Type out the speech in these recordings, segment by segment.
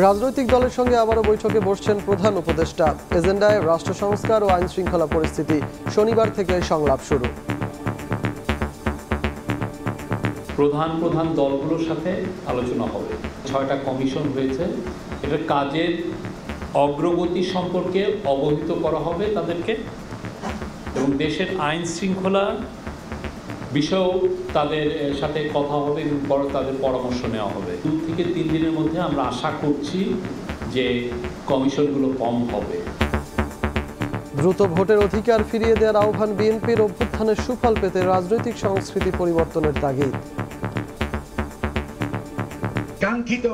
রাজনৈতিক দলের সঙ্গে আবারও বৈঠকে বসছেন প্রধান উপদেষ্টা। এজেন্ডায় রাষ্ট্র সংস্কার ও আইন শৃঙ্খলা পরিস্থিতি। শনিবার থেকে সংলাপ শুরু। প্রধান দলগুলোর সাথে আলোচনা হবে। 6টা কমিশন হয়েছে, এটার কাজের অগ্রগতি সম্পর্কে অবহিত করা হবে তাদেরকে, এবং দেশের আইন শৃঙ্খলা বিষয়েও তাদের সাথে কথা হবে এবং পরে তাদের পরামর্শ নেওয়া হবে। 2 থেকে 3 দিনের মধ্যে আমরা আশা করছি যে কমিশনগুলো কম হবে। দ্রুত ভোটের অধিকার ফিরিয়ে দেওয়ার আহ্বান বিএনপির। অভ্যুত্থানের সুফল পেতে রাজনৈতিক সংস্কৃতি পরিবর্তনের তাগিদ। কাঙ্ক্ষিত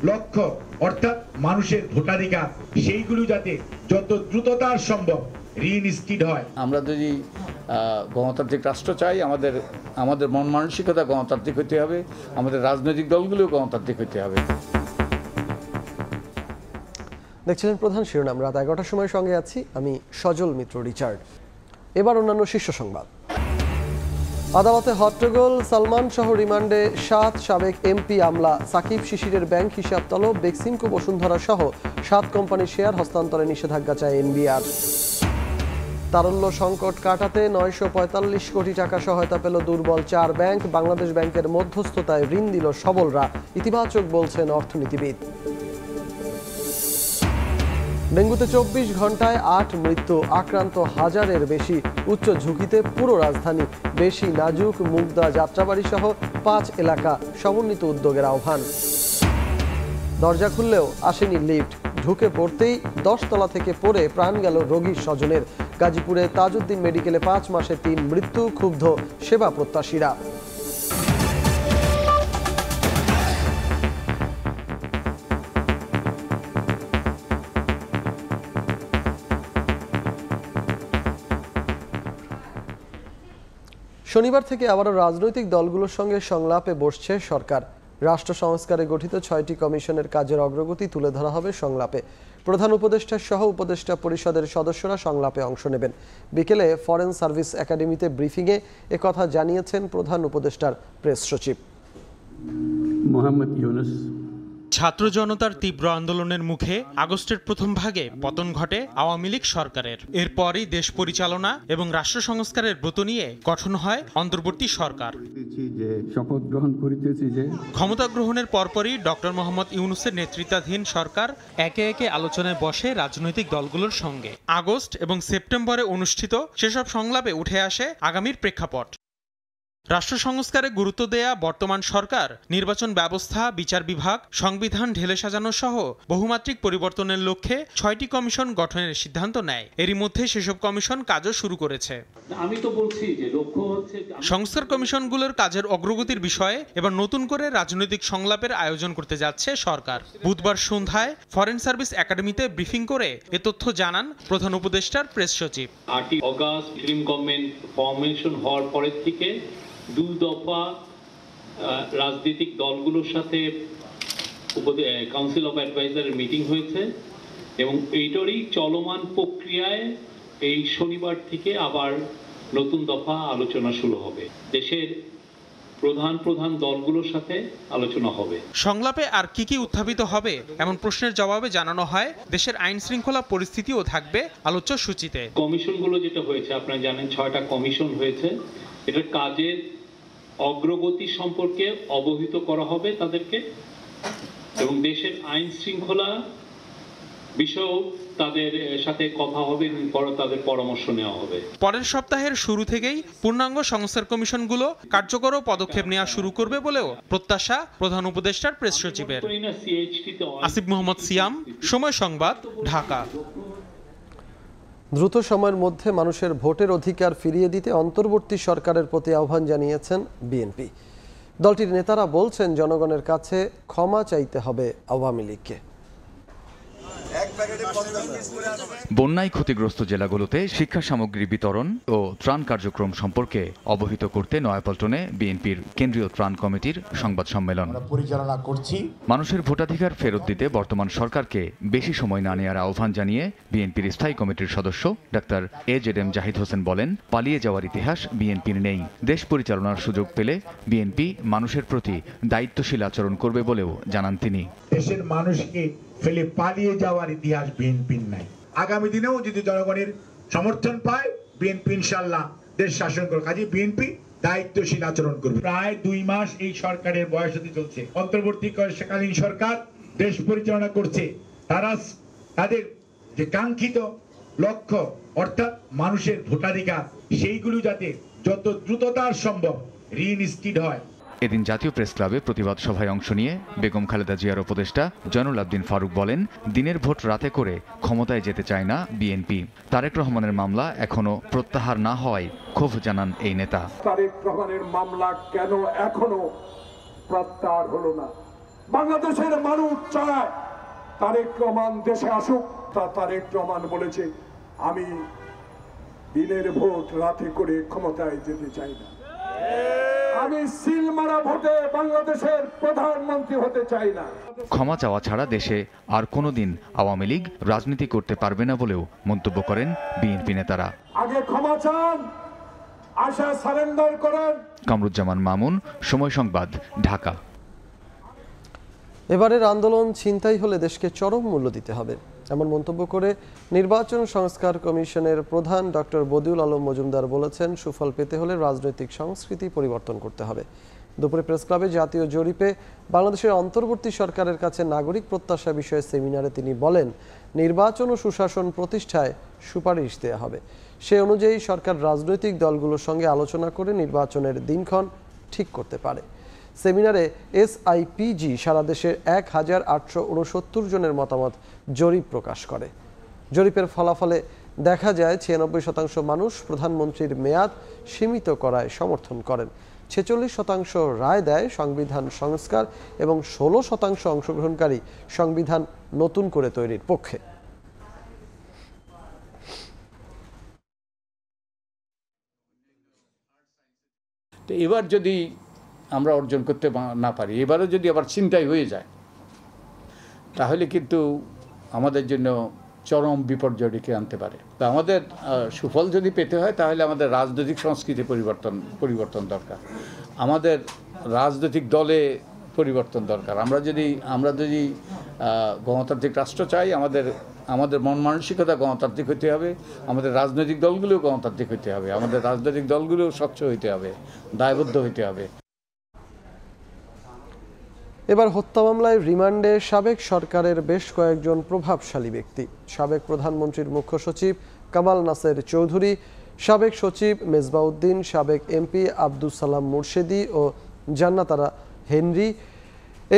লক্ষ্য অর্থাৎ মানুষের ভোটাধিকার সেইগুলো যাতে যত দ্রুততার সম্ভব রিইনস্টেট হয়। আমরা যদি গণতান্ত্রিক রাষ্ট্র চাই, আমাদের মন মানসিকতা গণতান্ত্রিক হতে হবে, আমাদের রাজনৈতিক দলগুলো গণতান্ত্রিক হতে হবে। দেখছিলেন প্রধান শিরোনাম। রাত 11টার সময় সঙ্গে আছি আমি সজল মিত্র রিচার্ড। এবার অন্যান্য শীর্ষ সংবাদ। আদালতে হট্টগোল। সালমান সহ রিমান্ডে 7 সাবেক এমপি আমলা। সাকিব শিশিরের ব্যাংক হিসাব তলব। বেক্সিমকো বসুন্ধরা সহ 7 কোম্পানির শেয়ার হস্তান্তরে নিষেধাজ্ঞা চায় এনবিআর। তারল্য সংকট কাটাতে 945 কোটি টাকা সহায়তা পেল দুর্বল 4 ব্যাংক। বাংলাদেশ ব্যাংকের মধ্যস্থতায় ঋণ দিল সবলরা, ইতিবাচক বলছেন অর্থনীতিবিদ। ডেঙ্গুতে 24 ঘন্টায় 8 মৃত্যু। আক্রান্ত 1000-এর বেশি। উচ্চ ঝুঁকিতে পুরো রাজধানী। বেশি নাজুক মুগদা, যাত্রাবাড়ি সহ 5 এলাকা। সমন্বিত উদ্যোগের আহ্বান। দরজা খুললেও আসেনি লিফট। ঢুকে পড়তেই 10 তলা থেকে পড়ে প্রাণ গেল রোগীর স্বজনের। গাজীপুরে তাজউদ্দিন মেডিকেলে 5 মাসে 3 মৃত্যু। ক্ষুব্ধ সেবা প্রত্যাশীরা। শনিবার থেকে আবারও রাজনৈতিক দলগুলোর সঙ্গে সংলাপে বসছে সরকার। রাষ্ট্র সংস্কারে গঠিত 6টি কমিশনের কাজের অগ্রগতি তুলে ধরা হবে সংলাপে। প্রধান উপদেষ্টা সহ উপদেষ্টা পরিষদের সদস্যরা সংলাপে অংশ নেবেন। বিকেলে ফরেন সার্ভিস একাডেমিতে ব্রিফিংয়ে একথা জানিয়েছেন প্রধান উপদেষ্টার প্রেস সচিব মোহাম্মদ ইউনুস। ছাত্র জনতার তীব্র আন্দোলনের মুখে আগস্টের প্রথম ভাগে পতন ঘটে আওয়ামী লীগ সরকারের। এরপরই দেশ পরিচালনা এবং রাষ্ট্র সংস্কারের ব্রত নিয়ে গঠন হয় অন্তর্বর্তী সরকার। শপথ গ্রহণ করিতেছি যে ক্ষমতা গ্রহণের পরপরই ডক্টর মোহাম্মদ ইউনুসের নেতৃত্বাধীন সরকার একে একে আলোচনায় বসে রাজনৈতিক দলগুলোর সঙ্গে। আগস্ট এবং সেপ্টেম্বরে অনুষ্ঠিত সেসব সংলাপে উঠে আসে আগামীর প্রেক্ষাপট। রাষ্ট্র সংস্কারে গুরুত্ব দেয়া বর্তমান সরকার নির্বাচন ব্যবস্থা, বিচার বিভাগ, সংবিধান ঢেলে সাজানো সহ বহুমাত্রিক পরিবর্তনের লক্ষ্যে 6টি কমিশন গঠনের সিদ্ধান্ত নেয়। এরই মধ্যে সেসব কমিশন কাজও শুরু করেছে। আমি তো বলছি যে লক্ষ্য হচ্ছে সংস্কার কমিশনগুলোর কাজের অগ্রগতির বিষয়ে এবার নতুন করে রাজনৈতিক সংলাপের আয়োজন করতে যাচ্ছে সরকার। বুধবার সন্ধ্যায় ফরেন সার্ভিস একাডেমিতে ব্রিফিং করে এ তথ্য জানান প্রধান উপদেষ্টার প্রেস সচিব। 8 অগাস্ট ইন্টারিম গভর্নমেন্ট ফরমেশন হওয়ার পরের থেকে 2 দফা রাজনৈতিক দলগুলোর সাথে কাউন্সিল অফ অ্যাডভাইজারের মিটিং হয়েছে, এবং এইটারই চলমান প্রক্রিয়ায় এই শনিবার থেকে আবার নতুন দফা আলোচনা শুরু হবে। দেশের প্রধান দলগুলোর সাথে আলোচনা হবে। সংলাপে আর কি উত্থাপিত হবে এমন প্রশ্নের জবাবে জানানো হয় দেশের আইন শৃঙ্খলা পরিস্থিতিও থাকবে আলোচ্য সূচিতে। কমিশনগুলো যেটা হয়েছে আপনারা জানেন, 6টা কমিশন হয়েছে, এটার কাজের অগ্রগতি সম্পর্কে অবহিত করা হবে তাদেরকে, এবং দেশের আইন শৃঙ্খলা বিষয়েও তাদের সাথে কথা হবে এবং পরে তাদের পরামর্শ নেওয়া হবে। পরের সপ্তাহের শুরু থেকেই পূর্ণাঙ্গ সংস্কার কমিশনগুলো কার্যকর পদক্ষেপ নেওয়া শুরু করবে বলেও প্রত্যাশা প্রধান উপদেষ্টার প্রেস সচিবের। আসিফ মোহাম্মদ সিয়াম, সময় সংবাদ, ঢাকা। দ্রুত সময়ের মধ্যে মানুষের ভোটের অধিকার ফিরিয়ে দিতে অন্তর্বর্তী সরকারের প্রতি আহ্বান জানিয়েছেন বিএনপি। দলটির নেতারা বলছেন জনগণের কাছে ক্ষমা চাইতে হবে আওয়ামী লীগকে। বন্যায় ক্ষতিগ্রস্ত জেলাগুলোতে শিক্ষা সামগ্রী বিতরণ ও ত্রাণ কার্যক্রম সম্পর্কে অবহিত করতে নয়াপল্টনে বিএনপির কেন্দ্রীয় ত্রাণ কমিটির সংবাদ সম্মেলন পরিচালনা করছি। মানুষের ভোটাধিকার ফেরত দিতে বর্তমান সরকারকে বেশি সময় না নেওয়ার আহ্বান জানিয়ে বিএনপির স্থায়ী কমিটির সদস্য ডাক্তার এজেডএম জাহিদ হোসেন বলেন, পালিয়ে যাওয়ার ইতিহাস বিএনপির নেই। দেশ পরিচালনার সুযোগ পেলে বিএনপি মানুষের প্রতি দায়িত্বশীল আচরণ করবে বলেও জানান তিনি। দেশের মানুষকে ফেলে পালিয়ে যাওয়ার ইতিহাস বিএনপির নাই। আগামী দিনেও যদি জনগণের সমর্থন পায় বিএনপি ইনশাআল্লাহ দেশ শাসন করবে। কাজে বিএনপি দায়িত্বশীল আচরণ করবে। প্রায় 2 মাস এই সরকারের বয়স হতে চলছে। অন্তর্বর্তীকালীন সরকার দেশ পরিচালনা করছে। তারা তাদের যে কাঙ্ক্ষিত লক্ষ্য অর্থাৎ মানুষের ভোটাধিকার সেইগুলো যাতে যত দ্রুততার সম্ভব রিইনস্টিট হয়। এদিন জাতীয় প্রেস ক্লাবে প্রতিবাদ সভায় অংশ নিয়ে বেগম খালেদা জিয়ার উপদেষ্টা জয়নুল আবদিন ফারুক বলেন, দিনের ভোট রাতে করে ক্ষমতায় যেতে চায় না বিএনপি। তারেক রহমানের মামলা এখনো প্রত্যাহার না হওয়ায় ক্ষোভ জানান এই নেতা। তারেক রহমানের মামলা কেন এখনো প্রত্যাহার হলো না? বাংলাদেশের মানুষ চায় তারেক রহমান দেশে আসুক। তারেক রহমান বলেছে, আমি দিনের ভোট রাতে করে ক্ষমতায় যেতে চাই না, আমি সিল মারা ভোটে বাংলাদেশের প্রধানমন্ত্রী হতে চাই না। ক্ষমা চাওয়া ছাড়া দেশে আর কোনোদিন আওয়ামী লীগ রাজনীতি করতে পারবে না বলেও মন্তব্য করেন বিএনপি নেতারা। আগে ক্ষমা চান, আশা সারেন্ডার করেন। কামরুজ্জামান মামুন, সময় সংবাদ, ঢাকা। এবারের আন্দোলন ছিনতাই হলে দেশকে চরম মূল্য দিতে হবে, এমন মন্তব্য করে নির্বাচন সংস্কার কমিশনের প্রধান ডক্টর বদিউল আলম মজুমদার বলেছেন, সুফল পেতে হলে রাজনৈতিক সংস্কৃতি পরিবর্তন করতে হবে। দুপুরে প্রেস ক্লাবে জাতীয় জরিপে বাংলাদেশের অন্তর্বর্তী সরকারের কাছে নাগরিক প্রত্যাশা বিষয়ে সেমিনারে তিনি বলেন, নির্বাচন ও সুশাসন প্রতিষ্ঠায় সুপারিশ দেওয়া হবে। সে অনুযায়ী সরকার রাজনৈতিক দলগুলোর সঙ্গে আলোচনা করে নির্বাচনের দিনক্ষণ ঠিক করতে পারে। সেমিনারে SIPG সারা দেশের 1869 জনের মতামত জরিপ প্রকাশ করে। জরিপের ফলাফলে দেখা যায় 96% মানুষ প্রধানমন্ত্রীর মেয়াদ সীমিত করায় সমর্থন করেন, 46% রায় দেয় সংবিধান সংস্কার এবং 16% অংশগ্রহণকারী সংবিধান নতুন করে তৈরির পক্ষে। তো এবার যদি আমরা অর্জন করতে না পারি, এবারও যদি আবার ছিনতাই হয়ে যায়, তাহলে কিন্তু আমাদের জন্য চরম বিপর্যয় ডেকে আনতে পারে। তা আমাদের সুফল যদি পেতে হয় তাহলে আমাদের রাজনৈতিক সংস্কৃতি পরিবর্তন দরকার, আমাদের রাজনৈতিক দলে পরিবর্তন দরকার। আমরা যদি গণতান্ত্রিক রাষ্ট্র চাই, আমাদের মন মানসিকতা গণতান্ত্রিক হতে হবে, আমাদের রাজনৈতিক দলগুলোও গণতান্ত্রিক হতে হবে, আমাদের রাজনৈতিক দলগুলোও স্বচ্ছ হইতে হবে, দায়বদ্ধ হইতে হবে। এবার হত্যা মামলায় রিমান্ডে সাবেক সরকারের বেশ কয়েকজন প্রভাবশালী ব্যক্তি। সাবেক প্রধানমন্ত্রীর মুখ্য সচিব কামাল নাসের চৌধুরী, সাবেক সচিব মেজবাউদ্দিন, সাবেক MP আব্দুস সালাম মুর্শেদি ও জান্নাতারা হেনরি,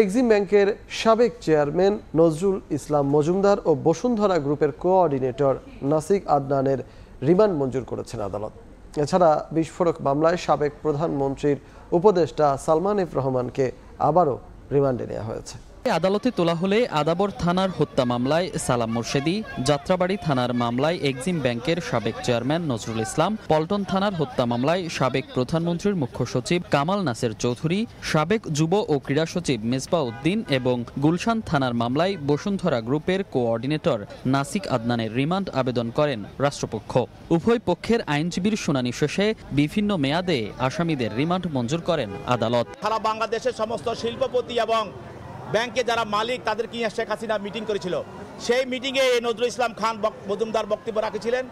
এক্সিম ব্যাংকের সাবেক চেয়ারম্যান নজরুল ইসলাম মজুমদার ও বসুন্ধরা গ্রুপের কোঅর্ডিনেটর নাসিক আদনানের রিমান্ড মঞ্জুর করেছেন আদালত। এছাড়া বিস্ফোরক মামলায় সাবেক প্রধানমন্ত্রীর উপদেষ্টা সালমান এফ রহমানকে আবারও রিমান্ডে নেওয়া হয়েছে। আদালতে তোলা হলে আদাবর থানার হত্যা মামলায় সালাম মুর্শেদি, যাত্রাবাড়ি থানার মামলায় এক্সিম ব্যাংকের সাবেক চেয়ারম্যান নজরুল ইসলাম, পল্টন থানার হত্যা মামলায় সাবেক প্রধানমন্ত্রীর মুখ্য সচিব কামাল নাসের চৌধুরী, সাবেক যুব ও ক্রীড়া সচিব মেজবাউদ্দিন এবং গুলশান থানার মামলায় বসুন্ধরা গ্রুপের কোঅর্ডিনেটর নাসিক আদনানের রিমান্ড আবেদন করেন রাষ্ট্রপক্ষ। উভয় পক্ষের আইনজীবীর শুনানি শেষে বিভিন্ন মেয়াদে আসামিদের রিমান্ড মঞ্জুর করেন আদালত। সারা বাংলাদেশের সমস্ত শিল্পপতি এবং ব্যাংকে যারা মালিক তাদেরকে নিয়ে শেখ হাসিনা মিটিং করেছিল। সেই মিটিংয়ে নজরুল ইসলাম খান মজুমদার বক্তব্য রাখেছিলেন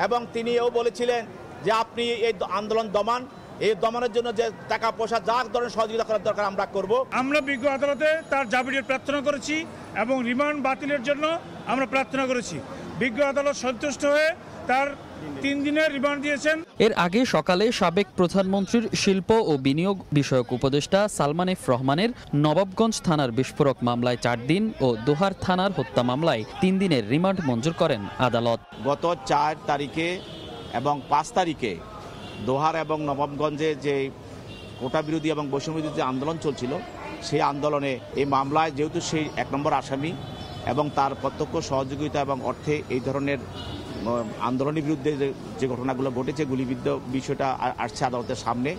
এবং তিনিও বলেছিলেন যে আপনি এই আন্দোলন দমান, এই দমনের জন্য যে টাকা পয়সা যা ধরনের সহযোগিতা করার দরকার আমরা করব। আমরা বিজ্ঞ আদালতে তার জামিনের প্রার্থনা করেছি এবং রিমান্ড বাতিলের জন্য আমরা প্রার্থনা করেছি। বিজ্ঞ আদালত সন্তুষ্ট হয়ে তার 3 দিনের রিমান্ড দিয়েছেন। এর আগে সকালে সাবেক প্রধানমন্ত্রীর শিল্প ও বিনিয়োগ বিষয়ক উপদেষ্টা সালমান এফ রহমানের নবাবগঞ্জ থানার বিস্ফোরক মামলায় 4 দিন ও দোহার থানার হত্যা মামলায় 3 দিনের রিমান্ড মঞ্জুর করেন আদালত। গত 4 তারিখে এবং 5 তারিখে দোহার এবং নবাবগঞ্জে যে কোটা বিরোধী এবং বৈষম্য বিরোধী যে আন্দোলন চলছিল, সেই আন্দোলনে এই মামলায় যেহেতু সেই 1 নম্বর আসামি এবং তার প্রত্যক্ষ সহযোগিতা এবং অর্থে এই ধরনের আন্দোলনের বিরুদ্ধে যে ঘটনাগুলো ঘটেছে, গুলিবিদ্ধ বিষয়টা আসছে আদালতের সামনে,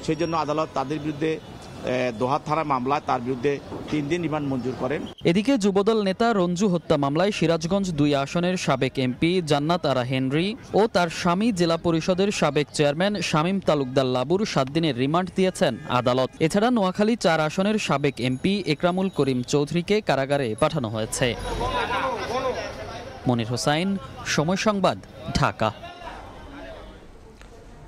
সেই জন্য আদালত তাদের বিরুদ্ধে দোহার থানা মামলায় তার বিরুদ্ধে 3 দিন রিমান্ড মঞ্জুর করেন। এদিকে যুবদল নেতা রঞ্জু হত্যা মামলায় সিরাজগঞ্জ 2 আসনের সাবেক এমপি জান্নাত আরা হেনরি ও তার স্বামী জেলা পরিষদের সাবেক চেয়ারম্যান শামীম তালুকদার লাবুর 7 দিনের রিমান্ড দিয়েছেন আদালত। এছাড়া নোয়াখালী 4 আসনের সাবেক এমপি একরামুল করিম চৌধুরীকে কারাগারে পাঠানো হয়েছে। মনির Hossain, Somoy Sangbad, Dhaka.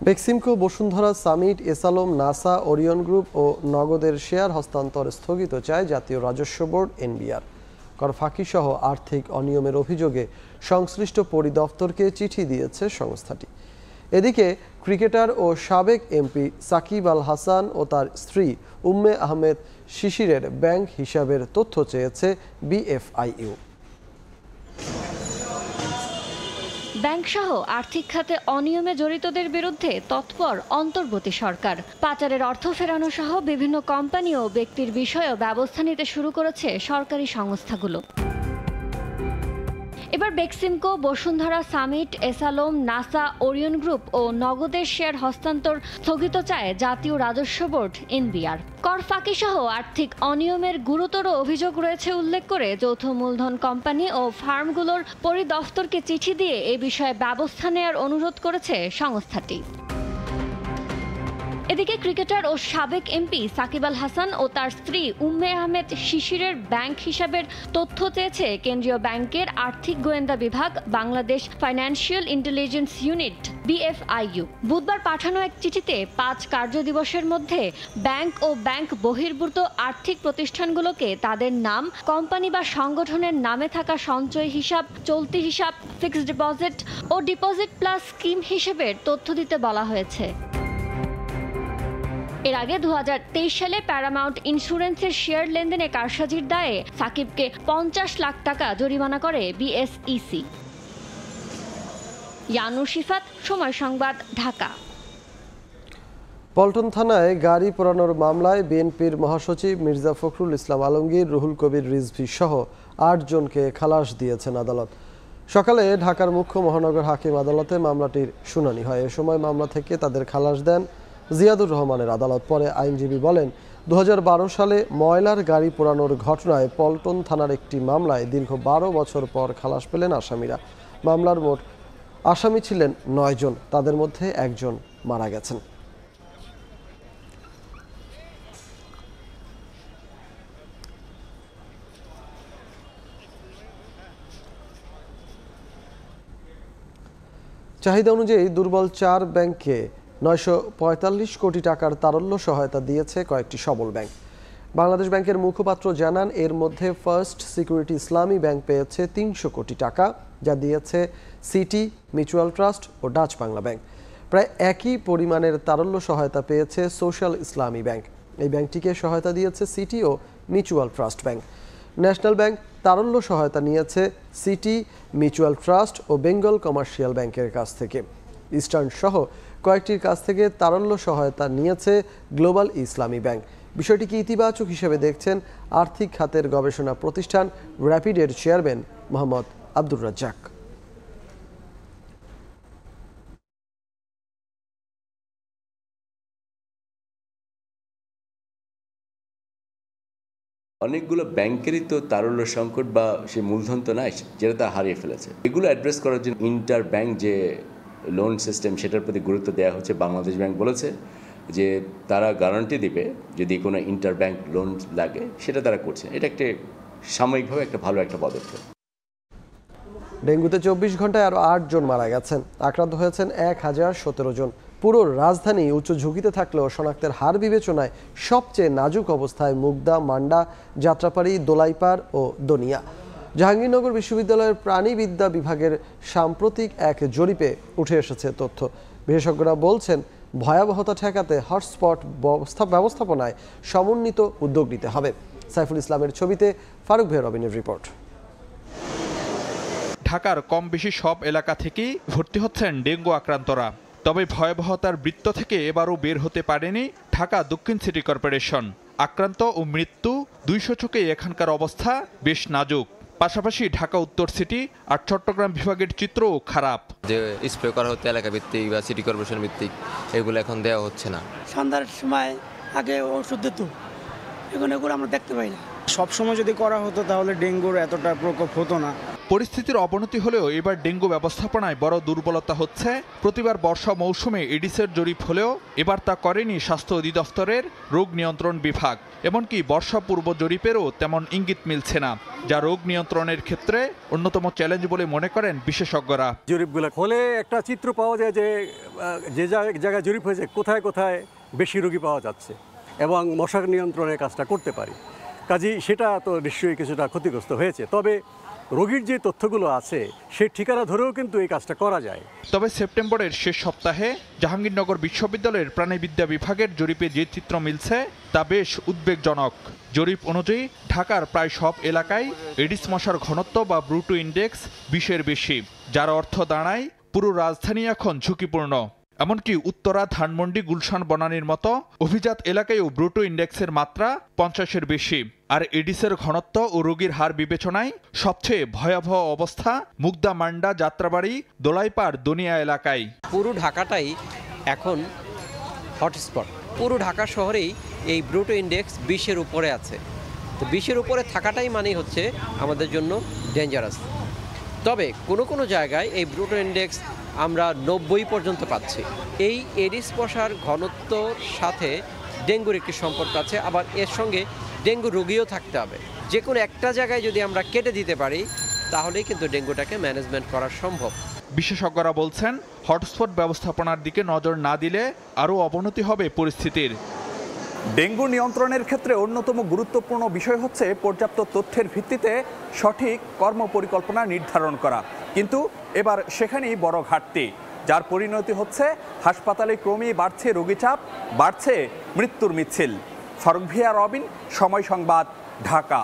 Beximco Bashundhara Summit, S Alam, Nassa, Orion group ও নগদের শেয়ার হস্তান্তর স্থগিত চায় জাতীয় রাজস্ব বোর্ড এনবিআর। কর ফাঁকি সহ আর্থিক অনিয়মের অভিযোগে সংশ্লিষ্ট পরিদপ্তরকে চিঠি দিয়েছে সংস্থাটি। এদিকে ক্রিকেটার ও সাবেক এমপি সাকিব আল হাসান ও তার স্ত্রী উম্মে আহমেদ শিশিরের ব্যাংক হিসাবের তথ্য চেয়েছে বিএফআইইউ। ব্যাংকসহ আর্থিক খাতে অনিয়মে জড়িতদের বিরুদ্ধে তৎপর অন্তর্বর্তী সরকার। পাচারের অর্থ ফেরানো সহ বিভিন্ন কোম্পানি ও ব্যক্তির বিষয়েও ব্যবস্থা নিতে শুরু করেছে সরকারি সংস্থাগুলো। এবার Beximco, Bashundhara Summit, S Alam, Nassa, Orion group ও নগদের শেয়ার হস্তান্তর স্থগিত চায় জাতীয় রাজস্ব বোর্ড এনবিআর। কর ফাঁকি সহ আর্থিক অনিয়মের গুরুতর অভিযোগ রয়েছে উল্লেখ করে যৌথ মূলধন কোম্পানি ও ফার্মগুলোর পরিদফতরকে চিঠি দিয়ে এ বিষয়ে ব্যবস্থা নেওয়ার অনুরোধ করেছে সংস্থাটি। এদিকে ক্রিকেটার ও সাবেক এমপি সাকিব আল হাসান ও তার স্ত্রী উম্মে আহমেদ শিশিরের ব্যাংক হিসাবের তথ্য চেয়েছে কেন্দ্রীয় ব্যাংকের আর্থিক গোয়েন্দা বিভাগ, Bangladesh financial intelligence unit BFIU. বুধবার পাঠানো এক চিঠিতে 5 কার্যদিবসের মধ্যে ব্যাংক ও ব্যাংক বহির্ভূত আর্থিক প্রতিষ্ঠানগুলোকে তাদের নাম, কোম্পানি বা সংগঠনের নামে থাকা সঞ্চয় হিসাব, চলতি হিসাব, ফিক্সড ডিপোজিট ও ডিপোজিট প্লাস স্কিম হিসেবের তথ্য দিতে বলা হয়েছে। এর আগে 2023 সালে প্যারামাউন্ট ইন্স্যুরেন্সের শেয়ার লেনদেনে কারসাজির দায়ে সাকিবকে 50 লাখ টাকা জরিমানা করে বিএসইসি। ইয়ানুর শিফাত, সময় সংবাদ, ঢাকা। পল্টন থানায় গাড়ি পোড়ানোর মামলায় বিএনপির মহাসচিব মির্জা ফখরুল ইসলাম আলমগীর, রুহুল কবির রিজভী সহ 8 জনকে খালাস দিয়েছেন আদালত। সকালে ঢাকার মুখ্য মহানগর হাকিম আদালতে মামলাটির শুনানি হয়। এ সময় মামলা থেকে তাদের খালাস দেন জিয়াদুর রহমানের আদালত। পরে আইনজীবী বলেন, 2012 সালে ময়লার গাড়ি পোড়ানোর ঘটনায় পল্টন থানার একটি মামলায় দীর্ঘ 12 বছর পর খালাস পেলেন আসামিরা। মামলার মোট আসামি ছিলেন 9 জন, তাদের মধ্যে 1 জন মারা গেছেন। চাহিদা অনুযায়ী দুর্বল 4 ব্যাংকে 945 কোটি টাকার তারল্য সহায়তা দিয়েছে কয়েকটি সবল ব্যাংক। বাংলাদেশ ব্যাংকের মুখপাত্র জানান, এর মধ্যে ফার্স্ট সিকিউরিটি ইসলামী ব্যাংক পেয়েছে 300 কোটি টাকা, যা দিয়েছে সিটি, মিউচুয়াল ট্রাস্ট ও ডাচ বাংলা ব্যাংক। প্রায় একই পরিমাণের তারল্য সহায়তা পেয়েছে সোশ্যাল ইসলামী ব্যাংক। এই ব্যাংকটিকে সহায়তা দিয়েছে সিটি ও Mutual Trust Bank. National Bank তারল্য সহায়তা নিয়েছে সিটি, মিউচুয়াল ট্রাস্ট ও বেঙ্গল কমার্শিয়াল ব্যাংকের কাছ থেকে। ইস্টার্ন সহ কয়েকটির কাছ থেকে তারল্য সহায়তা নিয়েছে গ্লোবাল ইসলামী ব্যাংক। বিষয়টিকে ইতিবাচক হিসেবে দেখছেন আর্থিক খাতের গবেষণা প্রতিষ্ঠান র্যাপিডের চেয়ারম্যান মোহাম্মদ আব্দুর রাজ্জাক। অনেকগুলো ব্যাংকেরই তো তারল্য সংকট বা সে মূলধন তো নাই, যেটা তারা হারিয়ে ফেলেছে। এগুলো অ্যাড্রেস করার জন্য ইন্টার ব্যাংক যে লোন সিস্টেম, সেটার প্রতি গুরুত্ব দেওয়া হচ্ছে। বাংলাদেশ ব্যাংক বলেছে যে তারা গ্যারান্টি দিবে যদি কোনো ইন্টার ব্যাংক লোন লাগে, সেটা তারা করছে। এটা একটা সাময়িকভাবে একটা ভালো একটা পদক্ষেপ। ডেঙ্গুতে 24 ঘন্টায় আরও 8 জন মারা গেছেন, আক্রান্ত হয়েছেন 1017 জন। পুরো রাজধানী উচ্চ ঝুঁকিতে থাকলেও শনাক্তের হার বিবেচনায় সবচেয়ে নাজুক অবস্থায় মুগদা, মান্ডা, যাত্রাবাড়ি, দোলাইপাড় ও দনিয়া। জাহাঙ্গীরনগর বিশ্ববিদ্যালয়ের প্রাণীবিদ্যা বিভাগের সাম্প্রতিক এক জরিপে উঠে এসেছে তথ্য। বিশেষজ্ঞরা বলছেন, ভয়াবহতা ঠেকাতে হটস্পট ব্যবস্থাপনায় সমন্বিত উদ্যোগ নিতে হবে। সাইফুল ইসলামের ছবিতে ফারুক ভাই রবিনের রিপোর্ট। ঢাকার কম বেশি সব এলাকা থেকেই ভর্তি হচ্ছেন ডেঙ্গু আক্রান্তরা। তবে ভয়াবহতার বৃত্ত থেকে এবারও বের হতে পারেনি ঢাকা দক্ষিণ সিটি কর্পোরেশন। আক্রান্ত ও মৃত্যু 200 চোখে এখানকার অবস্থা বেশ নাজুক। পাশাপাশি ঢাকা উত্তর সিটি আর চট্টগ্রাম বিভাগের চিত্রও খারাপ। যে স্প্রে করা হচ্ছে এলাকা ভিত্তিক বা সিটি কর্পোরেশন ভিত্তিক, এগুলো এখন দেওয়া হচ্ছে না। সন্ধ্যার সময় আগে ওষুধ দিত, এখন এগুলো আমরা দেখতে পাই না। সবসময় যদি করা হতো তাহলে ডেঙ্গুর এতটা প্রকোপ হতো না। পরিস্থিতির অবনতি হলেও এবার ডেঙ্গু ব্যবস্থাপনায় বড় দুর্বলতা হচ্ছে। প্রতিবার বর্ষা মৌসুমে এডিসের জরিপ হলেও এবার তা করেনি স্বাস্থ্য অধিদপ্তরের রোগ নিয়ন্ত্রণ বিভাগ। এমনকি বর্ষা পূর্ব জরিপেরও তেমন ইঙ্গিত মিলছে না, যা রোগ নিয়ন্ত্রণের ক্ষেত্রে অন্যতম চ্যালেঞ্জ বলে মনে করেন বিশেষজ্ঞরা। জরিপগুলো হলে একটা চিত্র পাওয়া যায় যে যে জায়গায় জরিপ হয়েছে কোথায় কোথায় বেশি রোগী পাওয়া যাচ্ছে এবং মশা নিয়ন্ত্রণের কাজটা করতে পারি। কাজেই সেটা তো নিশ্চয়ই কিছুটা ক্ষতিগ্রস্ত হয়েছে। তবে রোগীর যে তথ্যগুলো আছে সেই ঠিকানা ধরেও কিন্তু এই কাজটা করা যায়। তবে সেপ্টেম্বরের শেষ সপ্তাহে জাহাঙ্গীরনগর বিশ্ববিদ্যালয়ের প্রাণীবিদ্যা বিভাগের জরিপে যে চিত্র মিলছে তা বেশ উদ্বেগজনক। জরিপ অনুযায়ী ঢাকার প্রায় সব এলাকায় এডিস মশার ঘনত্ব বা ব্রুটো ইন্ডেক্স 20-এর বেশি, যার অর্থ দাঁড়ায় পুরো রাজধানী এখন ঝুঁকিপূর্ণ। এমনকি উত্তরা, ধানমন্ডি, গুলশান, বনানীর মতো অভিজাত এলাকায়ও ব্রুটো ইন্ডেক্সের মাত্রা 50-এর বেশি। আর এডিসের ঘনত্ব ও রোগীর হার বিবেচনায় সবচেয়ে ভয়াবহ অবস্থা মুগদা, মান্ডা, যাত্রাবাড়ি, দোলাইপাড়, দনিয়া এলাকায়। পুরো ঢাকাটাই এখন হটস্পট। পুরো ঢাকা শহরেই এই ব্রুটো ইন্ডেক্স 20-এর উপরে আছে। তো 20-এর উপরে থাকাটাই মানেই হচ্ছে আমাদের জন্য ডেঞ্জারাস। তবে কোনো কোনো জায়গায় এই ব্রুটো ইন্ডেক্স আমরা 90 পর্যন্ত পাচ্ছি। এই এডিস মশার ঘনত্বর সাথে ডেঙ্গুর একটি সম্পর্ক আছে, আবার এর সঙ্গে ডেঙ্গু রোগীও থাকতে হবে। যে কোনো একটা জায়গায় যদি আমরা কেটে দিতে পারি তাহলেই কিন্তু ডেঙ্গুটাকে ম্যানেজমেন্ট করা সম্ভব। বিশেষজ্ঞরা বলছেন, হটস্পট ব্যবস্থাপনার দিকে নজর না দিলে আরও অবনতি হবে পরিস্থিতির। ডেঙ্গু নিয়ন্ত্রণের ক্ষেত্রে অন্যতম গুরুত্বপূর্ণ বিষয় হচ্ছে পর্যাপ্ত তথ্যের ভিত্তিতে সঠিক কর্মপরিকল্পনা নির্ধারণ করা। কিন্তু এবার সেখানেই বড় ঘাটতি, যার পরিণতি হচ্ছে হাসপাতালে ক্রমেই বাড়ছে রোগী চাপ, বাড়ছে মৃত্যুর মিছিল। ফারুক ভিয়া, রবিন, সময় সংবাদ, ঢাকা।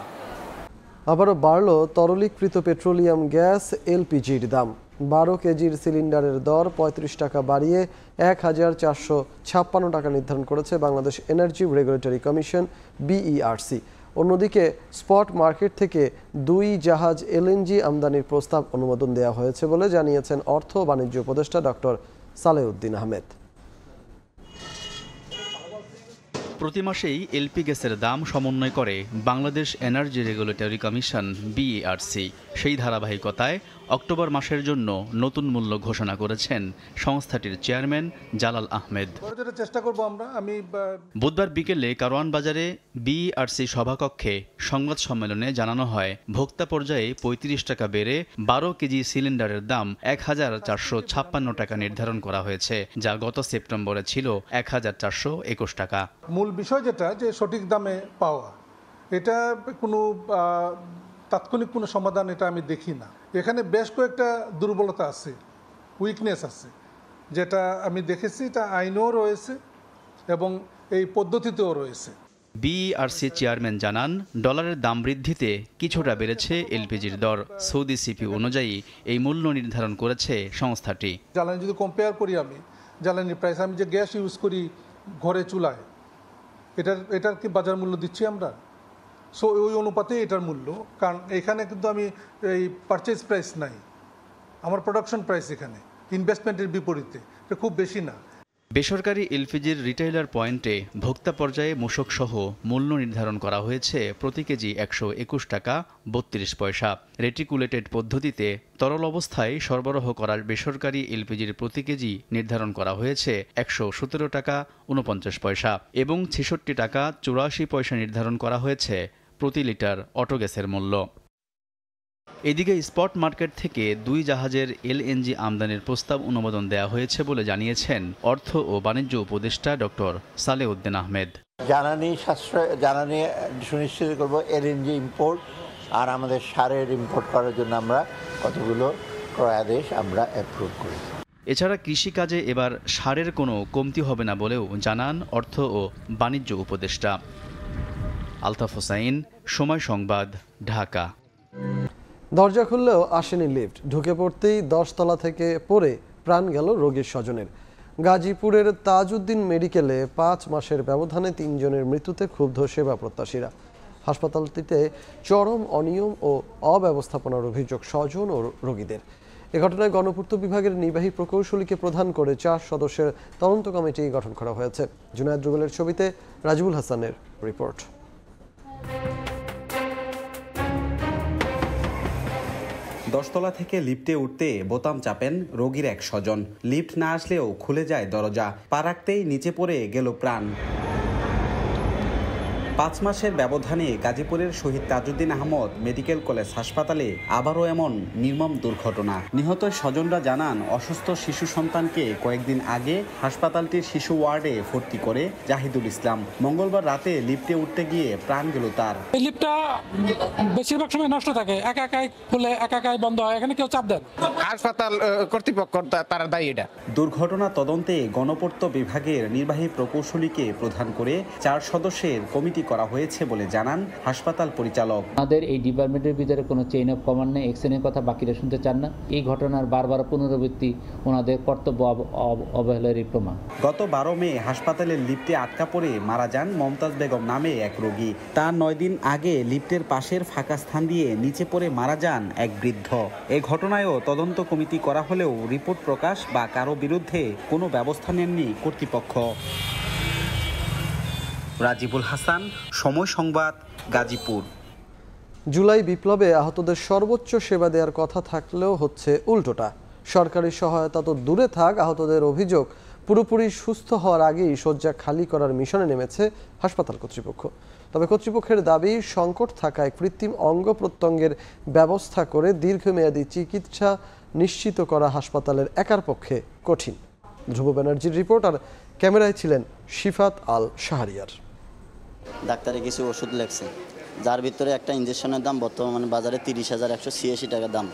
আবারও বাড়ল তরলীকৃত পেট্রোলিয়াম গ্যাস এলপিজির দাম। 12 কেজির সিলিন্ডারের দর 35 টাকা বাড়িয়ে 1456 টাকা নির্ধারণ করেছে Bangladesh energy regulatory commission BERC. অন্যদিকে স্পট মার্কেট থেকে 2 জাহাজ এলএনজি আমদানির প্রস্তাব অনুমোদন দেওয়া হয়েছে বলে জানিয়েছেন অর্থ ও বাণিজ্য উপদেষ্টা ডক্টর সালেউদ্দিন আহমেদ। প্রতি মাসেই এলপি গ্যাসের দাম সমন্বয় করে Bangladesh energy regulatory commission BERC. সেই ধারাবাহিকতায় অক্টোবর মাসের জন্য নতুন মূল্য ঘোষণা করেছেন সংস্থাটির চেয়ারম্যান জালাল আহমেদ। বুধবার বিকেলে কারওয়ান বাজারে বিইআরসি সভাকক্ষে সংবাদ সম্মেলনে জানানো হয়, ভোক্তা পর্যায়ে 35 টাকা বেড়ে 12 কেজি সিলিন্ডারের দাম 1456 টাকা নির্ধারণ করা হয়েছে, যা গত সেপ্টেম্বরে ছিল 1421 টাকা। মূল বিষয় যেটা যে সঠিক দামে পাওয়া, এটা কোনো তাৎক্ষণিক কোনো সমাধান এটা আমি দেখি না। এখানে বেশ কয়েকটা দুর্বলতা আছে, উইকনেস আছে, যেটা আমি দেখেছি। এটা আইনেও রয়েছে এবং এই পদ্ধতিতেও রয়েছে। বিইআরসি চেয়ারম্যান জানান, ডলারের দাম বৃদ্ধিতে কিছুটা বেড়েছে এলপিজির দর। সৌদি সিপি অনুযায়ী এই মূল্য নির্ধারণ করেছে সংস্থাটি। জ্বালানি যদি কম্পেয়ার করি, আমি জ্বালানির প্রাইস, আমি যে গ্যাস ইউজ করি ঘরে চুলায়, এটার কি বাজার মূল্য দিচ্ছি আমরা? সো ওই অনুপাতে এটার মূল্য, কারণ এখানে কিন্তু আমি এই পারচেজ প্রাইস নাই, আমার প্রোডাকশন প্রাইস এখানে ইনভেস্টমেন্টের বিপরীতে এটা খুব বেশি না। বেসরকারি এলপিজির রিটেইলার পয়েন্টে ভোক্তা পর্যায়ে মূসক সহ মূল্য নির্ধারণ করা হয়েছে প্রতি কেজি 121 টাকা 32 পয়সা। রেটিকুলেটেড পদ্ধতিতে তরল অবস্থায় সরবরাহ করা বেসরকারি এলপিজির প্রতি কেজি নির্ধারণ করা হয়েছে 117 টাকা 49 পয়সা এবং 66 টাকা 84 পয়সা নির্ধারণ করা হয়েছে প্রতি লিটার অটোগ্যাসের মূল্য। এদিকে স্পট মার্কেট থেকে 2 জাহাজের এলএনজি আমদানির প্রস্তাব অনুমোদন দেওয়া হয়েছে বলে জানিয়েছেন অর্থ ও বাণিজ্য উপদেষ্টা ডক্টর সালেউদ্দিন আহমেদ। জ্বালানি সাশ্রয়, জ্বালানি সুনিশ্চিত করব, এলএনজি ইম্পোর্ট আর আমাদের সারের ইম্পোর্ট করার জন্য আমরা কতগুলো ক্রয়াদেশ আমরা অ্যাপ্রুভ করি। এছাড়া কৃষিকাজে এবার সারের কোনো কমতি হবে না বলেও জানান অর্থ ও বাণিজ্য উপদেষ্টা। আলতাফ হোসাইন, সময় সংবাদ, ঢাকা। দরজা খুললেও আসেনি লিফট, ঢুকে পড়তেই 10 তলা থেকে পড়ে প্রাণ গেল রোগীর স্বজনের। গাজীপুরের তাজউদ্দিন মেডিকেলে 5 মাসের ব্যবধানে 3 জনের মৃত্যুতে ক্ষুব্ধ সেবা প্রত্যাশীরা। হাসপাতালটিতে চরম অনিয়ম ও অব্যবস্থাপনার অভিযোগ স্বজন ও রোগীদের। এ ঘটনায় গণপূর্ত বিভাগের নির্বাহী প্রকৌশলীকে প্রধান করে 4 সদস্যের তদন্ত কমিটি গঠন করা হয়েছে। জুনায়েদ রুবেলের ছবিতে রাজিবুল হাসানের রিপোর্ট। দশতলা থেকে লিফটে উঠতে বোতাম চাপেন রোগীর এক স্বজন। লিফট না আসলেও খুলে যায় দরজা, পা রাখতেই নিচে পড়ে গেল প্রাণ। 5 মাসের ব্যবধানে গাজীপুরের শহীদ তাজউদ্দিন আহমদ মেডিকেল কলেজ হাসপাতালে আবারও এমন নির্মম দুর্ঘটনা। নিহত স্বজনরা জানান, অসুস্থ শিশু সন্তানকে কয়েকদিন আগে হাসপাতালটির শিশু ওয়ার্ডে ভর্তি করে জাহিদুল ইসলাম। মঙ্গলবার রাতে লিফটে উঠতে গিয়ে প্রাণ গেল তার। এই লিফটটা বেশিরভাগ সময় নষ্ট থাকে, একা একাই খুলে একা একাই বন্ধ হয়, এখানে কেউ চাপ দেন। হাসপাতাল কর্তৃপক্ষ তারা দায়ী এটা। দুর্ঘটনা তদন্তে গণপূর্ত বিভাগের নির্বাহী প্রকৌশলীকে প্রধান করে 4 সদস্যের কমিটি করা হয়েছে বলে জানান হাসপাতাল পরিচালক। আমাদের এই ডিপার্টমেন্টের ভিতরে কোনো চেইন অফ কমান্ড নেই, এক্সেনের কথা বাকিরা শুনতে চান না। এই ঘটনার বারবার পুনরাবৃত্তি ওনাদের কর্তব্য অবহেলারই প্রমাণ। গত 12 মে হাসপাতালের লিফটে আটকা পড়ে মারা যান মমতাজ বেগম নামে এক রোগী। তার 9 দিন আগে লিফটের পাশের ফাঁকা স্থান দিয়ে নিচে পড়ে মারা যান এক বৃদ্ধ। এই ঘটনায়ও তদন্ত কমিটি করা হলেও রিপোর্ট প্রকাশ বা কারো বিরুদ্ধে কোনো ব্যবস্থা নেননি কর্তৃপক্ষ। রাজিবুল হাসান, সময় সংবাদ, গাজীপুর। জুলাই বিপ্লবে আহতদের সর্বোচ্চ সেবা দেওয়ার কথা থাকলেও হচ্ছে উল্টোটা। সরকারি সহায়তা তো দূরে থাক, আহতদের অভিযোগ পুরোপুরি সুস্থ হওয়ার আগেই শয্যা খালি করার মিশনে নেমেছে হাসপাতাল কর্তৃপক্ষ। তবে কর্তৃপক্ষের দাবি, সংকট থাকায় কৃত্রিম অঙ্গ প্রত্যঙ্গের ব্যবস্থা করে দীর্ঘমেয়াদী চিকিৎসা নিশ্চিত করা হাসপাতালের একার পক্ষে কঠিন। ধ্রুব ব্যানার্জির রিপোর্ট, আর ক্যামেরায় ছিলেন শিফাত আল শাহরিয়ার। ডাক্তারে কিছু ওষুধ লেখছে, যার ভিতরে একটা ইঞ্জেকশনের দাম বর্তমানে বাজারে 30,186 টাকা দাম,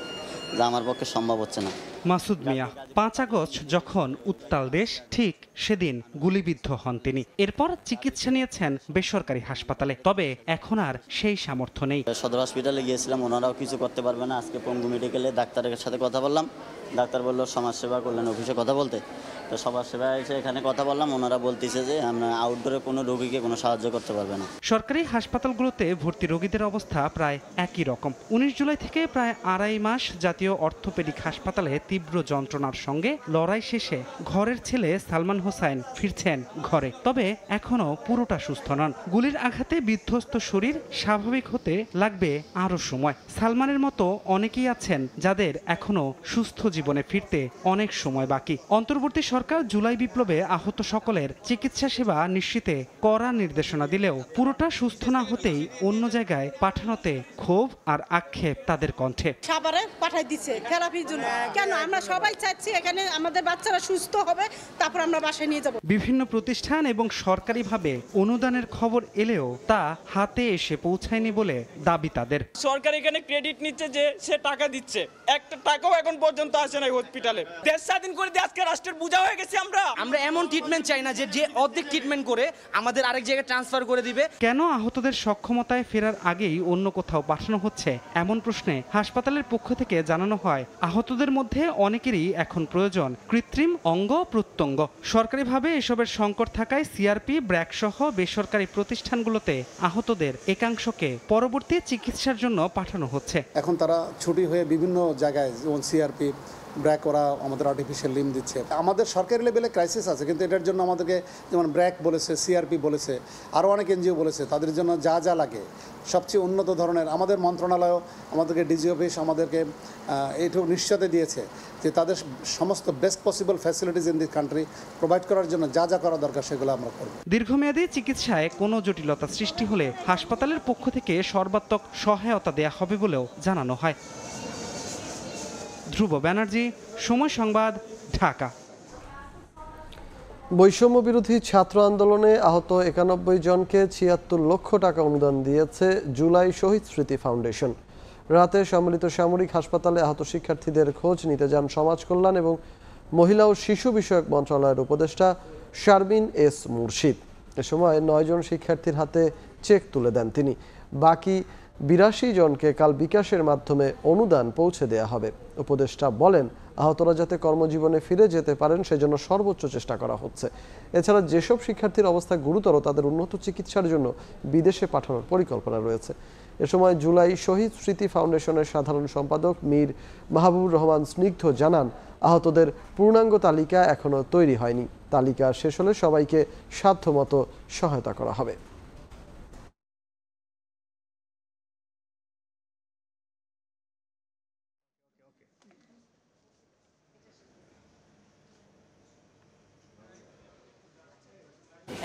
যা আমার পক্ষে সম্ভব হচ্ছে না। মাসুদ মিয়া 5 আগস্ট যখন উত্তাল দেশ, ঠিক সেদিন গুলিবিদ্ধ হন তিনি। এরপর চিকিৎসা নিয়েছেন বেসরকারি হাসপাতালে, তবে এখন আর সেই সামর্থ্য নেই। সদর হসপিটালে গিয়েছিলাম, ওনারাও কিছু করতে পারবে না। আজকে পঙ্গু মেডিকেলে ডাক্তারের সাথে কথা বললাম, ডাক্তার বলল সমাজসেবা কল্যাণ অফিসে কথা বলতে। তো সমাজসেবা এসে এখানে কথা বললাম, ওনারা বলতেছে যে আমরা আউটডোরে কোনো রোগীকে কোনো সাহায্য করতে পারবে না। সরকারি হাসপাতালগুলোতে ভর্তি রোগীদের অবস্থা প্রায় একই রকম। 19 জুলাই থেকে প্রায় 2.5 মাস জাতীয় অর্থোপেডিক হাসপাতালে তীব্র যন্ত্রণার সঙ্গে লড়াই শেষে ঘরের ছেলে সালমান হোসাইন ফিরছেন ঘরে, তবে এখনো পুরোটা সুস্থ নন। গুলির আঘাতে বিধ্বস্ত শরীর স্বাভাবিক হতে লাগবে আরো সময়। সালমানের মতো অনেকেই আছেন যাদের এখনো সুস্থ জীবনে ফিরতে অনেক সময় বাকি। অন্তর্বর্তী সরকার জুলাই বিপ্লবে আহত সকলের চিকিৎসা সেবা নিশ্চিতে কড়া নির্দেশনা দিলেও পুরোটা সুস্থ না হতেই অন্য জায়গায় পাঠানোতে ক্ষোভ আর আক্ষেপ তাদের কণ্ঠে। সাভারে পাঠাই দিচ্ছে থেরাপির জন্য। কেন? আমরা সবাই চাচ্ছি এখানে আমাদের বাচ্চারা সুস্থ হবে, তারপর আমরা বাসায় নিয়ে যাব। বিভিন্ন প্রতিষ্ঠান এবং সরকারিভাবে অনুদানের খবর এলেও তা হাতে এসে পৌঁছায়নি বলে দাবি তাদের। সরকার এখানে ক্রেডিট নিচ্ছে যে সে টাকা দিচ্ছে, একটা টাকাও এখন পর্যন্ত আসে না হসপিটালে। দেশ স্বাধীন করে দিয়ে আজকে রাষ্ট্রের বোঝা হয়ে গেছে। আমরা এমন ট্রিটমেন্ট চাই না যে অর্ধেক ট্রিটমেন্ট করে আমাদের আরেক জায়গায় ট্রান্সফার করে দিবে। কেন আহতদের সক্ষমতায় ফেরার আগেই অন্য কোথাও পাঠানো হচ্ছে এমন প্রশ্নে হাসপাতালের পক্ষ থেকে জানানো হয়, আহতদের মধ্যে অনেকেরই এখন প্রয়োজন কৃত্রিম অঙ্গ প্রত্যঙ্গ। সরকারিভাবে এসবের সংকট থাকায় সিআরপি, ব্র্যাক সহ বেসরকারি প্রতিষ্ঠানগুলোতে আহতদের একাংশকে পরবর্তী চিকিৎসার জন্য পাঠানো হচ্ছে। এখন তারা ছুটি হয়ে বিভিন্ন জায়গায়, যেমন সিআরপি, ব্র্যাক, ওরা আমাদের আর্টিফিশিয়াল লিম্ব দিচ্ছে। আমাদের সরকারি লেভেলে ক্রাইসিস আছে, কিন্তু এটার জন্য আমাদেরকে যেমন ব্র্যাক বলেছে, সিআরপি বলেছে, আরও অনেক এনজিও বলেছে, তাদের জন্য যা যা লাগে সবচেয়ে উন্নত ধরনের আমাদের মন্ত্রণালয়, আমাদেরকে ডিজি অফিস আমাদেরকে এইটুকু নিশ্চয়তা দিয়েছে যে তাদের সমস্ত best possible facilities in the country provide করার জন্য যা যা করা দরকার সেগুলো আমরা করব। দীর্ঘমেয়াদী চিকিৎসায় কোনো জটিলতা সৃষ্টি হলে হাসপাতালের পক্ষ থেকে সর্বাত্মক সহায়তা দেয়া হবে বলেও জানানো হয়। ধ্রুব ব্যানার্জি, সময় সংবাদ, ঢাকা। বৈষম্য বিরোধী ছাত্র আন্দোলনে আহত 91 জনকে 76 লক্ষ টাকা অনুদান দিয়েছে জুলাই শহীদ স্মৃতি ফাউন্ডেশন। রাতে সম্মিলিত সামরিক হাসপাতালে আহত শিক্ষার্থীদের খোঁজ নিতে যান সমাজ কল্যাণ এবং মহিলা ও শিশু বিষয়ক মন্ত্রণালয়ের উপদেষ্টা শারমিন এস মুর্শিদ। এ সময় 9 জন শিক্ষার্থীর হাতে চেক তুলে দেন তিনি। বাকি 82 জনকে কাল বিকাশের মাধ্যমে অনুদান পৌঁছে দেয়া হবে। উপদেষ্টা বলেন, আহতরা যাতে কর্মজীবনে ফিরে যেতে পারেন সেজন্য সর্বোচ্চ চেষ্টা করা হচ্ছে। এছাড়া যেসব শিক্ষার্থীর অবস্থা গুরুতর তাদের উন্নত চিকিৎসার জন্য বিদেশে পাঠানোর পরিকল্পনা রয়েছে। এ সময় জুলাই শহীদ স্মৃতি ফাউন্ডেশনের সাধারণ সম্পাদক মীর মাহবুবুর রহমান স্নিগ্ধ জানান, আহতদের পূর্ণাঙ্গ তালিকা এখনো তৈরি হয়নি। তালিকা শেষ হলে সবাইকে সাধ্যমতো সহায়তা করা হবে।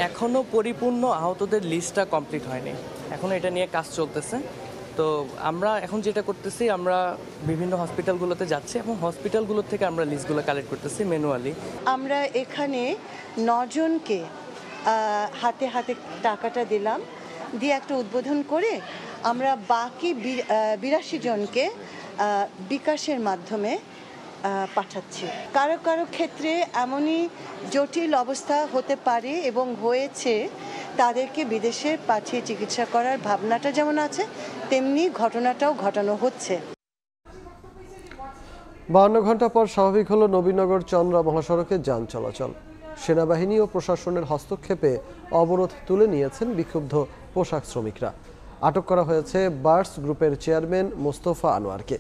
এখনো পরিপূর্ণ আহতদের লিস্টটা কমপ্লিট হয়নি, এখনো এটা নিয়ে কাজ চলতেছে। তো আমরা এখন যেটা করতেছি, আমরা বিভিন্ন হসপিটালগুলোতে যাচ্ছি এবং হসপিটালগুলো থেকে আমরা লিস্টগুলো কালেক্ট করতেছি ম্যানুয়ালি। আমরা এখানে 9 জনকে হাতে হাতে টাকাটা দিলাম, দিয়ে একটা উদ্বোধন করে আমরা বাকি 82 জনকে বিকাশের মাধ্যমে পাঠাচ্ছি। কারো কারো ক্ষেত্রে এমনই জটিল অবস্থা হতে পারে এবং হয়েছে, তাদেরকে বিদেশে পাঠিয়ে চিকিৎসা করার ভাবনাটা যেমন আছে তেমনি ঘটনাটাও ঘটানো হচ্ছে। 52 ঘন্টা পর স্বাভাবিক হলো নবীনগর চন্দ্রা মহাসড়কে যান চলাচল। সেনাবাহিনী ও প্রশাসনের হস্তক্ষেপে অবরোধ তুলে নিয়েছেন বিক্ষুব্ধ পোশাক শ্রমিকরা। আটক করা হয়েছে বার্স গ্রুপের চেয়ারম্যান মোস্তফা আনোয়ারকে।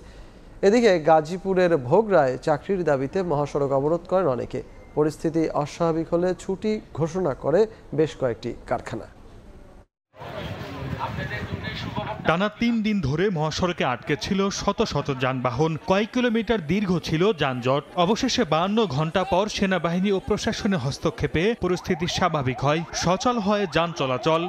এদিকে গাজীপুরের ভোগড়ায় চাকরির দাবিতে মহাসড়ক অবরোধ করেন অনেকে। পরিস্থিতি অস্বাভাবিক হলে ছুটি ঘোষণা করে বেশ কয়েকটি কারখানা। টানা 3 দিন ধরে মহাসড়কে আটকে ছিল শত শত যানবাহন, কয়েক কিলোমিটার দীর্ঘ ছিল যানজট। অবশেষে 52 ঘন্টা পর সেনাবাহিনী ও প্রশাসনের হস্তক্ষেপে পরিস্থিতি স্বাভাবিক হয়, সচল হয় যান চলাচল।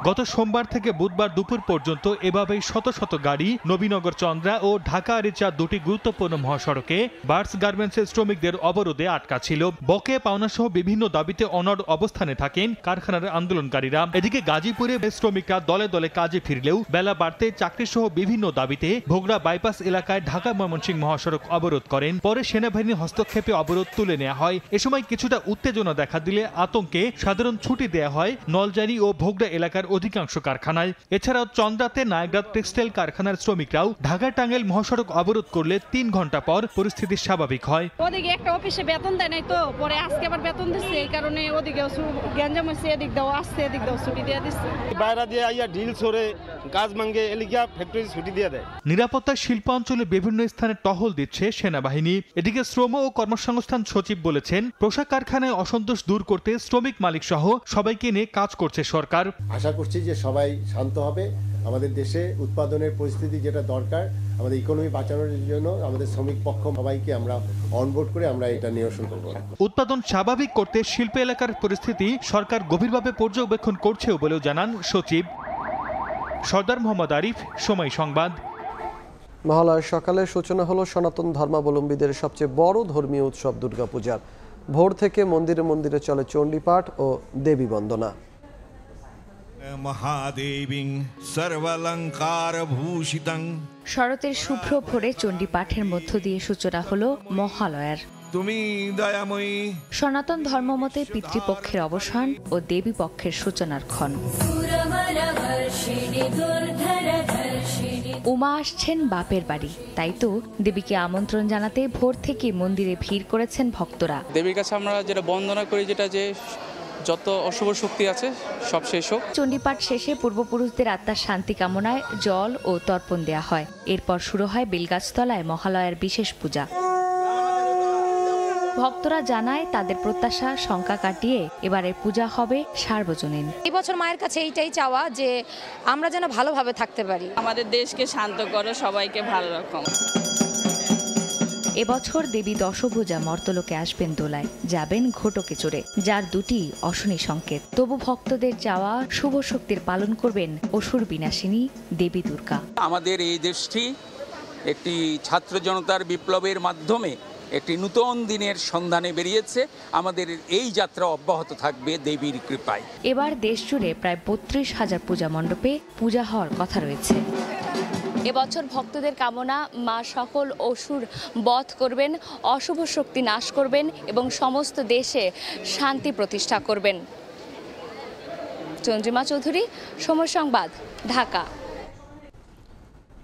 গত সোমবার থেকে বুধবার দুপুর পর্যন্ত এভাবেই শত শত গাড়ি নবীনগর চন্দ্রা ও ঢাকা আরিচা দুটি গুরুত্বপূর্ণ মহাসড়কে বার্স গার্মেন্টসের শ্রমিকদের অবরোধে আটকা ছিল। বকেয়া পাওনা সহ বিভিন্ন দাবিতে অনড় অবস্থানে থাকেন কারখানার আন্দোলনকারীরা। এদিকে গাজীপুরে শ্রমিকরা দলে দলে কাজে ফিরলেও বেলা বাড়তে চাকরি সহ বিভিন্ন দাবিতে ভোগড়া বাইপাস এলাকায় ঢাকা ময়মনসিংহ মহাসড়ক অবরোধ করেন। পরে সেনাবাহিনীর হস্তক্ষেপে অবরোধ তুলে নেওয়া হয়। এ সময় কিছুটা উত্তেজনা দেখা দিলে আতঙ্কে সাধারণ ছুটি দেওয়া হয় নলজানি ও ভোগড়া এলাকার অধিকাংশ কারখানায়। এছাড়াও চন্দ্রাতে নায়গ্রাত টেক্সটাইল কারখানার শ্রমিকরাও ঢাকা টাঙ্গাইল মহাসড়ক অবরোধ করলে 3 ঘন্টা পর পরিস্থিতি স্বাভাবিক হয়। ওদিকে একটা অফিসে বেতন দেয় নাই, তো পরে আজকে আবার বেতন দিচ্ছে, এই কারণে ওদিকে গ্যাঞ্জাম হচ্ছে, এদিক দাও আসছে, এদিক দাও ছুটি দিয়ে দিচ্ছে। বাইরে দিয়ে আইয়া ঢিল ছড়ে কাজ ভাঙে এলিগা ফ্যাক্টরি ছুটি দিয়ে দেয়। নিরাপত্তা শিল্পাঞ্চলে বিভিন্ন স্থানে টহল দিচ্ছে সেনাবাহিনী। এদিকে শ্রম ও কর্মসংস্থান সচিব বলেছেন, পোশাক কারখানায় অসন্তোষ দূর করতে শ্রমিক মালিক সহ সবাইকে নিয়ে কাজ করছে সরকার। আশা করছি যে সবাই শান্ত হবে। আমাদের দেশে উৎপাদনের পরিস্থিতি যেটা দরকার, আমাদের ইকোনমি বাঁচানোর জন্য আমাদের শ্রমিক পক্ষ সবাইকে আমরা অনবোর্ড করে আমরা এটা নিরসন করব। উৎপাদন স্বাভাবিক করতে শিল্প এলাকার পরিস্থিতি সরকার গভীরভাবে পর্যবেক্ষণ করছেও বলেও জানান সচিব। সর্দার মোহাম্মদ আরিফ, সময় সংবাদ। মহালয়ার সকালে সূচনা হলো সনাতন ধর্মাবলম্বীদের সবচেয়ে বড় ধর্মীয় উৎসব দুর্গাপূজার। ভোর থেকে মন্দিরে মন্দিরে চলে চণ্ডীপাঠ ও দেবী বন্দনা। মহাদেবীং সর্বালঙ্কার ভূষিতং। শরতের শুভ্র ভোরে চণ্ডী পাঠের মধ্য দিয়ে সূচনা হলো মহালয়ার। তুমি দয়াময়ী। সনাতন ধর্মমতে পিতৃপক্ষের অবসান ও দেবী পক্ষের সূচনার ক্ষণ। উমা আসছেন বাপের বাড়ি, তাই তো দেবীকে আমন্ত্রণ জানাতে ভোর থেকে মন্দিরে ভিড় করেছেন ভক্তরা। দেবীর কাছে আমরা যেটা বন্দনা করি, যেটা যে যত অশুভ শক্তি আছে সব শেষ হোক। চণ্ডীপাঠ শেষে পূর্বপুরুষদের আত্মার শান্তি কামনায় জল ও তর্পণ দেয়া হয়। এরপর শুরু হয় বেলগাছতলায় মহালয়ার বিশেষ পূজা। ভক্তরা জানায় তাদের প্রত্যাশা শঙ্কা কাটিয়ে এবারের পূজা হবে সার্বজনীন। এই বছর মায়ের কাছে এইটাই চাওয়া যে আমরা যেন ভালোভাবে থাকতে পারি। আমাদের দেশকে শান্ত করো, সবাইকে ভালো রকম। এবছর দেবী দশভুজা মর্তলোকে আসবেন দোলায়, যাবেন ঘটকে চড়ে, যার দুটি অশনি সংকেত। তবু ভক্তদের চাওয়া শুভ শক্তির পালন করবেন অসুর বিনাশিনী দেবী দুর্গা। আমাদের এই দেশটি একটি ছাত্র জনতার বিপ্লবের মাধ্যমে একটি নূতন দিনের সন্ধানে বেরিয়েছে। আমাদের এই যাত্রা অব্যাহত থাকবে দেবীর কৃপায়। এবার দেশ জুড়ে প্রায় 32,000 পূজা মণ্ডপে পূজা হওয়ার কথা রয়েছে। এবছর ভক্তদের কামনা, মা সকল অসুর বধ করবেন, অশুভ শক্তি নাশ করবেন এবং সমস্ত দেশে শান্তি প্রতিষ্ঠা করবেন। চন্দ্রিমা চৌধুরী, সময় সংবাদ, ঢাকা।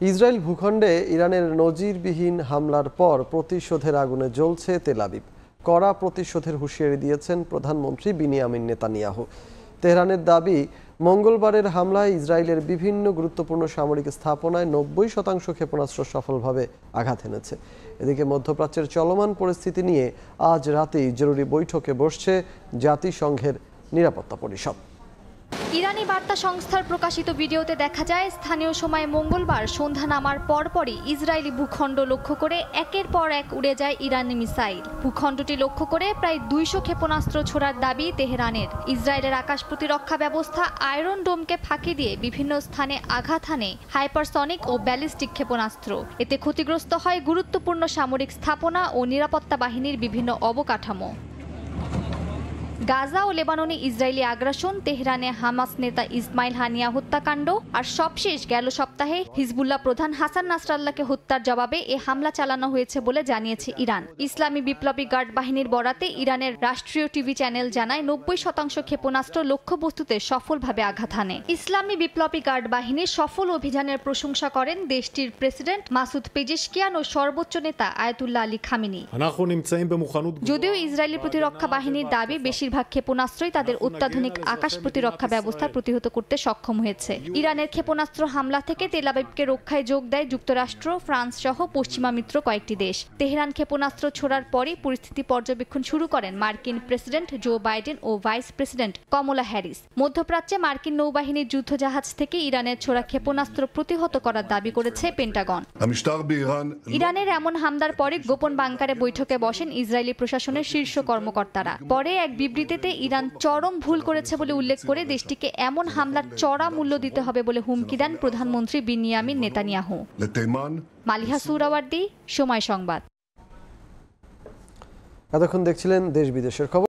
ইসরায়েল ভূখণ্ডে ইরানের নজিরবিহীন হামলার পর প্রতিশোধের আগুনে জ্বলছে তেল আবিব। কড়া প্রতিশোধের হুঁশিয়ারি দিয়েছেন প্রধানমন্ত্রী বিনিয়ামিন নেতানিয়াহু। তেহরানের দাবি, মঙ্গলবারের হামলায় ইসরায়েলের বিভিন্ন গুরুত্বপূর্ণ সামরিক স্থাপনায় 90% ক্ষেপণাস্ত্র সফলভাবে আঘাত এনেছে। এদিকে মধ্যপ্রাচ্যের চলমান পরিস্থিতি নিয়ে আজ রাতেই জরুরি বৈঠকে বসছে জাতিসংঘের নিরাপত্তা পরিষদ। ইরানি বার্তা সংস্থার প্রকাশিত ভিডিওতে দেখা যায়, স্থানীয় সময় মঙ্গলবার সন্ধ্যা নামার পরপরই ইসরায়েলি ভূখণ্ড লক্ষ্য করে একের পর এক উড়ে যায় ইরানি মিসাইল। ভূখণ্ডটি লক্ষ্য করে প্রায় 200 ক্ষেপণাস্ত্র ছোড়ার দাবি তেহরানের। ইসরায়েলের আকাশ প্রতিরক্ষা ব্যবস্থা আয়রন ডোমকে ফাঁকি দিয়ে বিভিন্ন স্থানে আঘাত হানে হাইপারসনিক ও ব্যালিস্টিক ক্ষেপণাস্ত্র। এতে ক্ষতিগ্রস্ত হয় গুরুত্বপূর্ণ সামরিক স্থাপনা ও নিরাপত্তা বাহিনীর বিভিন্ন অবকাঠামো। গাজা ও লেবাননে ইসরায়েলি আগ্রাসন, তেহরানে হামাস নেতা ইসমাইল হানিয়া হত্যাকাণ্ড আর সবশেষ গেল সপ্তাহে হিজবুল্লাহ প্রধান হাসান নাসরাল্লাহকে হত্যার জবাবে এ হামলা চালানো হয়েছে বলে জানিয়েছে ইরান। ইসলামী বিপ্লবী গার্ড বাহিনীর বরাতে ইরানের রাষ্ট্রীয় টিভি চ্যানেল জানায়, 90% ক্ষেপণাস্ত্র লক্ষ্যবস্তুতে সফলভাবে আঘাত হানে। ইসলামী বিপ্লবী গার্ড বাহিনীর সফল অভিযানের প্রশংসা করেন দেশটির প্রেসিডেন্ট মাসুদ পেজেশকিয়ান ও সর্বোচ্চ নেতা আয়াতুল্লাহ আলী খামেনি। যদিও ইসরায়েলি প্রতিরক্ষা বাহিনীর দাবি, বেশিরভাগ ক্ষেপণাস্ত্রই তাদের অত্যাধুনিক আকাশ প্রতিরক্ষা ব্যবস্থা প্রতিহত করতে সক্ষম হয়েছে। ইরানের ক্ষেপণাস্ত্র হামলা থেকে তেল আবিবকে রক্ষায় যোগ দেয় যুক্তরাষ্ট্র, ফ্রান্স সহ পশ্চিমা মিত্র কয়েকটি দেশ। তেহরান ক্ষেপণাস্ত্র ছোড়ার পরই পরিস্থিতি পর্যবেক্ষণ শুরু করেন মার্কিন প্রেসিডেন্ট জো বাইডেন ও ভাইস প্রেসিডেন্ট কমলা হ্যারিস। মধ্যপ্রাচ্যে মার্কিন নৌবাহিনীর যুদ্ধজাহাজ থেকে ইরানের ছোড়া ক্ষেপণাস্ত্র প্রতিহত করার দাবি করেছে পেন্টাগন। ইরানের এমন হামলার পরে গোপন বাংকারে বৈঠকে বসেন ইসরায়েলি প্রশাসনের শীর্ষ কর্মকর্তারা। পরে এক বিবৃতিতে ইরান চরম ভুল করেছে বলে উল্লেখ করে দেশটিকে এমন হামলার চড়া মূল্য দিতে হবে বলে হুমকি দেন প্রধানমন্ত্রী বিনিয়ামিন নেতানিয়াহু। মালিহা সুরাওয়ার্দী, সময় সংবাদ। এতক্ষণ দেখছিলেন দেশ বিদেশের খবর।